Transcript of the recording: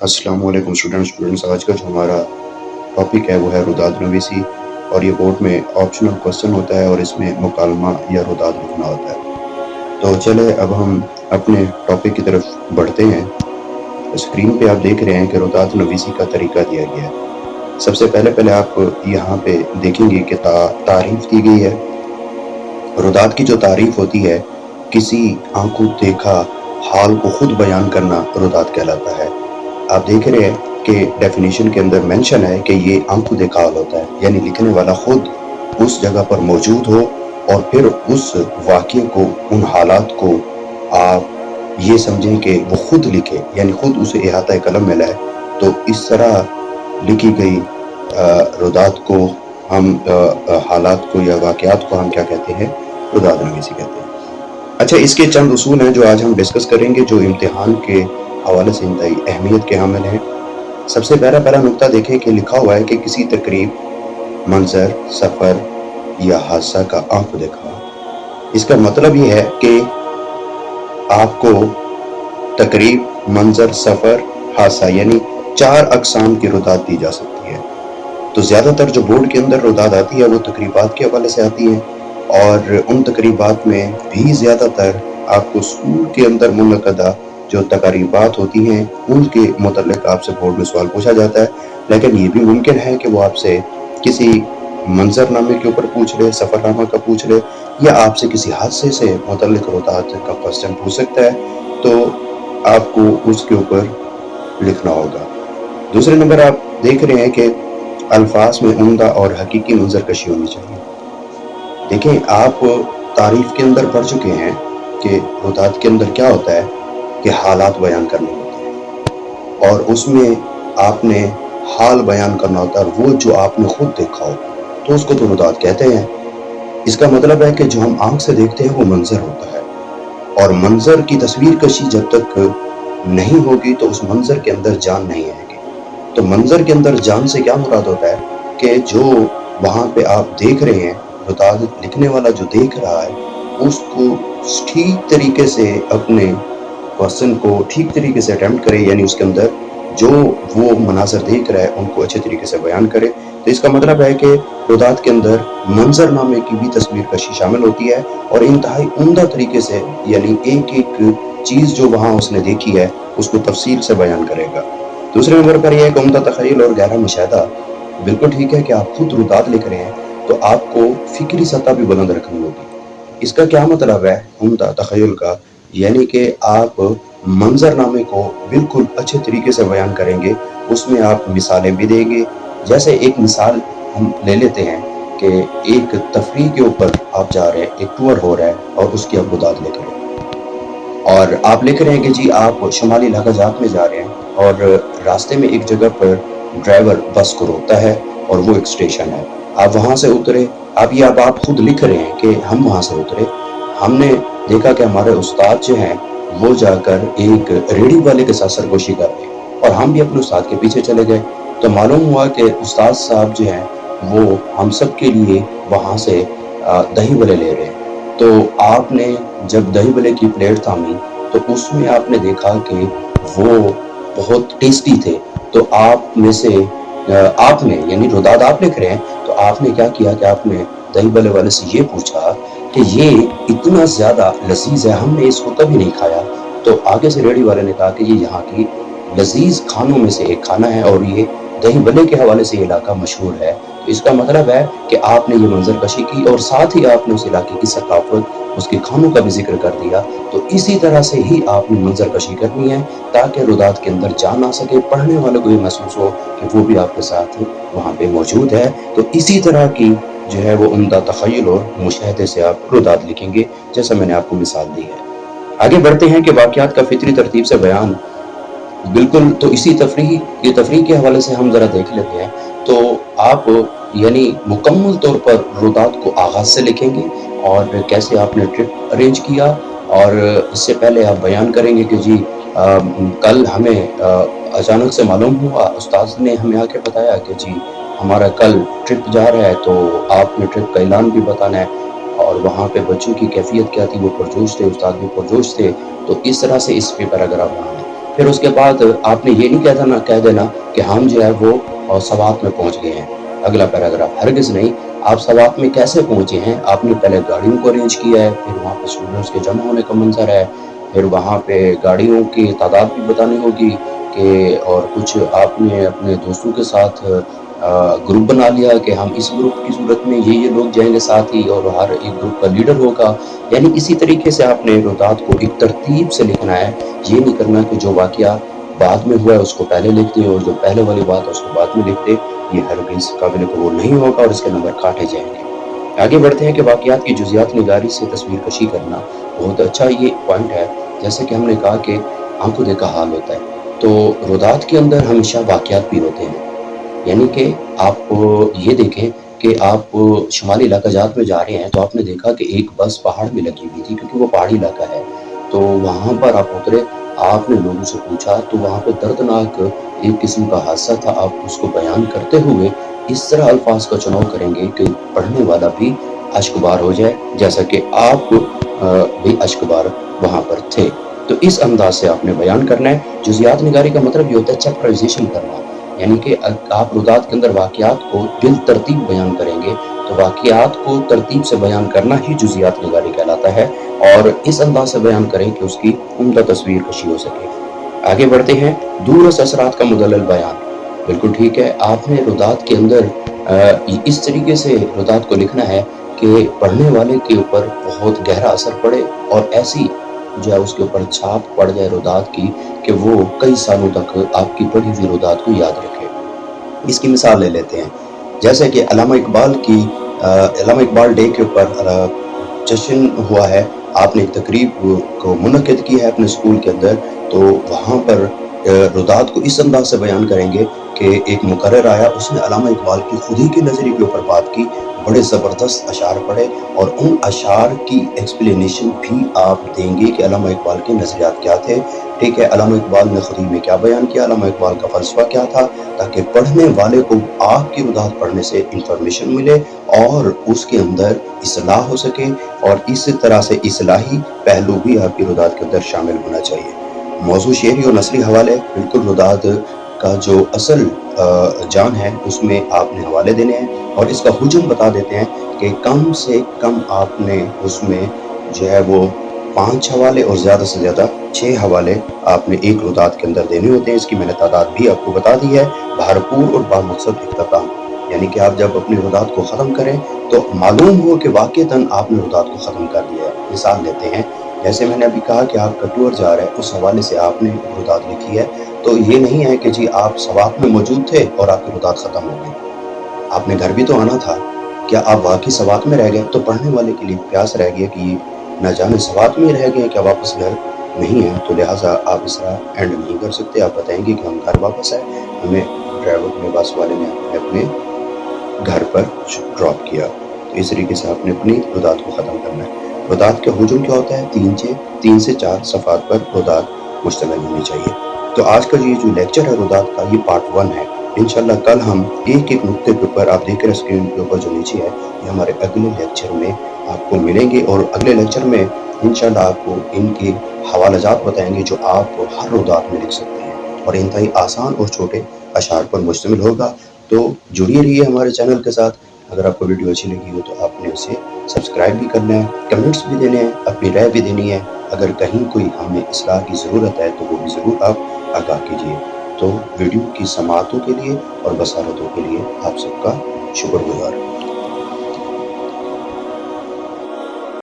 अस्सलाम वालेकुम स्टूडेंट्स। आज का जो हमारा टॉपिक है वो है रुदाद नवीसी, और ये बोर्ड में ऑप्शनल क्वेश्चन होता है और इसमें मुकालमा या रुदाद लिखना होता है। तो चले अब हम अपने टॉपिक की तरफ बढ़ते हैं। स्क्रीन पे आप देख रहे हैं कि रुदाद नवीसी का तरीका दिया गया है। सबसे पहले आप यहाँ पे देखेंगे कि तारीफ दी गई है। रुदाद की जो तारीफ होती है, किसी आंखों देखा हाल को खुद बयान करना रुदाद कहलाता है। आप देख रहे हैं कि डेफिनेशन के अंदर मेंशन है कि ये आंखों देखा हाल होता है, यानी लिखने वाला खुद उस जगह पर मौजूद हो और फिर उस वाक़ये को, उन हालात को आप ये समझें कि वो खुद लिखे, यानी खुद उसे इहाता कलम में लाए। तो इस तरह लिखी गई रुदात को हम हालात को या वाक़यात को हम क्या कहते हैं? रुदाद नवीसी कहते हैं। अच्छा, इसके चंद उसूल हैं जो आज हम डिस्कस करेंगे, जो इम्तिहान के हवाले से इंतहाई अहमियत के हामिल हैं। सबसे पहला नुक्ता देखें कि लिखा हुआ है कि किसी तकरीब, मंजर, सफ़र या हादसा का आंखों देखा। इसका मतलब ये है कि आपको तकरीब, मंजर, सफ़र, हादसा यानी 4 अक़साम की रुदात दी जा सकती है। तो ज़्यादातर जो बोर्ड के अंदर रुदात आती है वो तकरीबात के हवाले से आती है, और उन तकरीबात में भी ज़्यादातर आपको स्कूल के अंदर मुनक़दा जो तकरीबात होती हैं उनके मुतल्लिक़ आपसे बोर्ड में सवाल पूछा जाता है। लेकिन ये भी मुमकिन है कि वो आपसे किसी मंजरनामे के ऊपर पूछ ले, सफ़रनामा का पूछ ले, या आपसे किसी हादसे से मुतल्लिक़ रुदात का क्वेश्चन पूछ सकता है, तो आपको उसके ऊपर लिखना होगा। दूसरे नंबर आप देख रहे हैं कि अल्फाज में उम्दा और हकीकी मंजरकशी होनी चाहिए। देखें, आप तारीफ़ के अंदर पढ़ चुके हैं कि रुदात के अंदर क्या होता है कि हालात बयान करने होते हैं, और उसमें आपने हाल बयान करना होता है, वो जो आपने खुद देखा हो तो उसको तो रुदात कहते हैं। इसका मतलब है कि जो हम आंख से देखते हैं वो मंजर होता है, और मंजर की तस्वीर कशी जब तक नहीं होगी तो उस मंजर के अंदर जान नहीं आएगी। तो मंजर के अंदर जान से क्या मुराद होता है कि जो वहाँ पे आप देख रहे हैं, रुदात लिखने वाला जो देख रहा है उसको ठीक तरीके से अपने क्वेश्चन को ठीक तरीके से अटेम्प्ट करे, यानी उसके अंदर जो वो मनाज़र देख रहा है उनको अच्छे तरीके से बयान करे। तो इसका मतलब है कि रुदात के अंदर मंजरनामे की भी तस्वीर कशी शामिल होती है, और इंतहाई उम्दा तरीके से, यानी एक एक चीज़ जो वहाँ उसने देखी है उसको तफसील से बयान करेगा। दूसरे नंबर पर यह है कि उम्दा तख़य्युल और गहरा मुशाहदा। बिल्कुल ठीक है कि आप खुद रुदात लिख रहे हैं तो आपको फ़िक्री सतह भी बुलंद रखनी होगी। इसका क्या मतलब है उम्दा तख़य्युल का? यानी कि आप मंजरनामे को बिल्कुल अच्छे तरीके से बयान करेंगे, उसमें आप मिसालें भी देंगे। जैसे एक मिसाल हम ले लेते हैं कि एक तफरीह के ऊपर आप जा रहे हैं, एक टूर हो रहा है और उसकी आप रुदात लिख रहे हैं, और आप लिख रहे हैं कि जी आप शुमाली इलाक़ाजात में जा रहे हैं और रास्ते में एक जगह पर ड्राइवर बस को रोकता है और वो एक स्टेशन है। आप वहाँ से उतरे, अब आप खुद लिख रहे हैं कि हम वहाँ से उतरे, हमने देखा कि हमारे उस्ताद जो हैं वो जाकर एक रेडी वाले के साथ सरगोशी कर रहे हैं, और हम भी अपने उस्ताद के पीछे चले गए। तो मालूम हुआ कि उस्ताद साहब जो हैं वो हम सब के लिए वहाँ से दही वड़े ले रहे हैं। तो आपने जब दही वड़े की प्लेट थामी तो उसमें आपने देखा कि वो बहुत टेस्टी थे। तो आप में से आपने, यानी रुदात आप लिख रहे हैं, तो आपने क्या किया कि आपने दही वड़े वाले से ये पूछा कि ये इतना ज़्यादा लजीज है, हमने इसको कभी नहीं खाया। तो आगे से रेडी वाले ने कहा कि ये यहाँ की लजीज खानों में से एक खाना है, और ये दही वड़े के हवाले से ये इलाका मशहूर है। तो इसका मतलब है कि आपने ये मंजरकशी की और साथ ही आपने उस इलाके की सकाफत, उसके खानों का भी जिक्र कर दिया। तो इसी तरह से ही आपने मंजरकशी करनी है ताकि रुदात के अंदर जान आ सके, पढ़ने वालों को ये महसूस हो कि वो भी आपके साथ वहाँ पे मौजूद है। तो इसी तरह की जो है वो उम्दा तख़य्युल और मुशाहदे से आप रुदात लिखेंगे, जैसा मैंने आपको मिसाल दी है। आगे बढ़ते हैं कि वाक़यात का फितरी तरतीब से बयान। बिल्कुल, तो इसी तफरीह के हवाले से हम ज़रा देख लेते हैं। तो आप यानी मुकम्मल तौर पर रुदात को आगाज़ से लिखेंगे और कैसे आपने ट्रिप अरेंज किया, और इससे पहले आप बयान करेंगे कि जी कल हमें अचानक से मालूम हुआ, उस्ताद ने हमें आके बताया कि जी हमारा कल ट्रिप जा रहा है, तो आपने ट्रिप का ऐलान भी बताना है। और वहाँ पे बच्चों की कैफियत क्या थी, वो पुरजोश थे, उस्ताद भी पुरजोश थे। तो इस तरह से इस पेपर अगर आप बनाएं फिर उसके बाद आपने ये नहीं कह देना कि हम जो है वो सवात में पहुंच गए हैं। अगला पैराग्राफ, हरगिज़ नहीं। आप सवात में कैसे पहुंचे हैं? आपने पहले गाड़ियों को अरेंज किया है, फिर वहाँ पे स्टूडेंट्स के जमा होने का मंजर है, फिर वहाँ पे गाड़ियों की तादाद भी बतानी होगी कि, और कुछ आपने अपने दोस्तों के साथ ग्रुप बना लिया कि हम इस ग्रुप की सूरत में ये लोग जाएंगे साथ ही, और हर एक ग्रुप का लीडर होगा। यानी इसी तरीके से आपने रुदात को एक तरतीब से लिखना है। ये नहीं करना कि जो वाकया बाद में हुआ है उसको पहले लिखते और जो पहले वाली बात है उसको बाद में लिखते। ये हरगिज़ काबिल कबूल नहीं होगा और इसके नंबर काटे जाएंगे। आगे बढ़ते हैं कि वाकयात की जुज़ियात निगारी से तस्वीर कशी करना। बहुत अच्छा ये पॉइंट है। जैसे कि हमने कहा कि आंखों देखा हाल होता है, तो रुदात के अंदर हमेशा वाकयात भी होते हैं। यानी कि आप ये देखें कि आप शुमाली इलाका जात में जा रहे हैं, तो आपने देखा कि एक बस पहाड़ में लगी हुई थी क्योंकि वो पहाड़ी इलाका है। तो वहाँ पर आप उतरे, आपने लोगों से पूछा, तो वहाँ पे दर्दनाक एक किस्म का हादसा था। आप उसको बयान करते हुए इस तरह अल्फाज का चुनाव करेंगे कि पढ़ने वाला भी अश्कबार हो जाए, जैसा कि आप भी अश्कबार वहाँ पर थे। तो इस अंदाज से आपने बयान करना है। जुज़ियात निगारी का मतलब ये होता है चैप्टराइजेशन करना, यानी कि आप रुदात के अंदर वाकयात को बिल तरतीब बयान करेंगे, तो वाकयात को तरतीब से बयान करना ही जुज़ियात निगारी कहलाता है, और इस अंदाज से बयान करें कि उसकी उम्दा तस्वीर कशी हो सके। आगे बढ़ते हैं, दूरस असरात का मुदल्लल बयान। बिल्कुल ठीक है, आपने रुदात के अंदर इस तरीके से रुदात को लिखना है कि पढ़ने वाले के ऊपर बहुत गहरा असर पड़े और ऐसी जो है उसके ऊपर छाप पड़ जाए रुदात की कि वो कई सालों तक आपकी पढ़ी हुई रुदात को याद रखे। इसकी मिसाल ले लेते हैं, जैसे कि अल्लामा इकबाल डे के ऊपर जश्न हुआ है। आपने एक तकरीब को मुनक्किद की है अपने स्कूल के अंदर, तो वहाँ पर रुदात को इस अंदाज से बयान करेंगे कि एक मुकर्रर आया, उसने अल्लामा इकबाल की खुद ही की नज़रिए के ऊपर बात की, बड़े ज़बरदस्त अशार पढ़े, और उन अशार की एक्सप्लेनेशन भी आप देंगे कि अल्लामा इकबाल के नज़रियात क्या थे। ठीक है, अल्लामा इकबाल ने खुद ही में क्या बयान किया, अल्लामा इकबाल का फ़लसफ़ा क्या था, ताकि पढ़ने वाले को आपकी रुदात पढ़ने से इंफॉर्मेशन मिले और उसके अंदर इस्लाह हो सके, और इस तरह से इस्लाही पहलू भी आपकी रुदात के अंदर शामिल होना चाहिए। मौजू शेरी और नसरी हवाले, बिल्कुल रुदात का जो असल जान है उसमें आपने हवाले देने हैं, और इसका हुजम बता देते हैं कि कम से कम आपने उसमें जो है वो 5 हवाले और ज़्यादा से ज़्यादा 6 हवाले आपने एक रुदात के अंदर देने होते हैं। इसकी मैंने तादाद भी आपको बता दी है। भरपूर और बामकसद इख्तिताम, यानी कि आप जब अपनी रुदात को ख़त्म करें तो मालूम हो कि वाक़ईतन आपने रुदात को ख़त्म कर दिया है। मिसाल लेते हैं, जैसे मैंने अभी कहा कि आपका टूर जा रहा है, उस हवाले से आपने रुदात लिखी है, तो ये नहीं है कि जी आप सवात में मौजूद थे और आपकी रुदात ख़त्म हो गई। आपने घर भी तो आना था, क्या आप वाकई सवात में रह गए? तो पढ़ने वाले के लिए प्यास रह गया कि न जाने सवात में रह गए, क्या वापस घर नहीं है? तो लिहाजा आप इस तरह एंड नहीं कर सकते। आप बताएंगे कि हम घर वापस आए, हमें ड्राइवर ने, बस वाले ने अपने घर पर ड्रॉप किया। तो इस तरीके से आपने अपनी रुदात को ख़त्म करना है। रुदात का हुजूम क्या होता है? 3 से 4 सफ़ात पर रुदात मुश्तमिल होनी चाहिए। तो आज का ये जो लेक्चर है रुदात का, ये पार्ट 1 है। इंशाल्लाह कल हम एक नुक्ते के ऊपर, आप देख रहे हैं स्क्रीन के ऊपर जो नीचे है, ये हमारे अगले लेक्चर में आपको मिलेंगे, और अगले लेक्चर में इंशाल्लाह आपको इनके हवालाजात बताएंगे जो आप हर रुदात में लिख सकते हैं, और इंतहाई आसान और छोटे अशार पर मुश्तमिल होगा। तो जुड़िए रहिए हमारे चैनल के साथ। अगर आपको वीडियो अच्छी लगी हो तो आपने उसे सब्सक्राइब भी करना है, कमेंट्स भी देने हैं, अपनी राय भी देनी है। अगर कहीं कोई हमें इस्लाह की ज़रूरत है तो वो भी ज़रूर आप आगाह कीजिए। तो वीडियो की समाअतों के लिए और बसारतों के लिए आप सबका शुक्रगुज़ार।